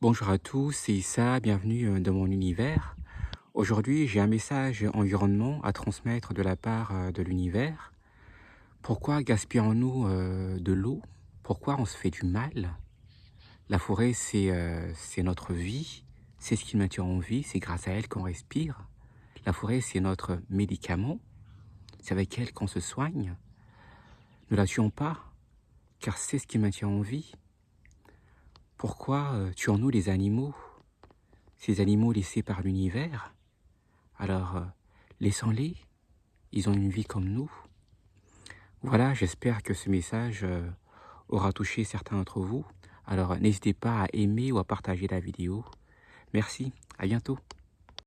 Bonjour à tous, c'est Issa, bienvenue dans mon univers. Aujourd'hui, j'ai un message environnement à transmettre de la part de l'univers. Pourquoi gaspillons-nous de l'eau? Pourquoi on se fait du mal? La forêt, c'est notre vie, c'est ce qui nous maintient en vie, c'est grâce à elle qu'on respire. La forêt, c'est notre médicament, c'est avec elle qu'on se soigne. Ne la tuons pas, car c'est ce qui nous maintient en vie. Pourquoi tuons-nous les animaux? Ces animaux laissés par l'univers? Alors, laissons-les, ils ont une vie comme nous. Voilà, j'espère que ce message aura touché certains d'entre vous. Alors, n'hésitez pas à aimer ou à partager la vidéo. Merci, à bientôt.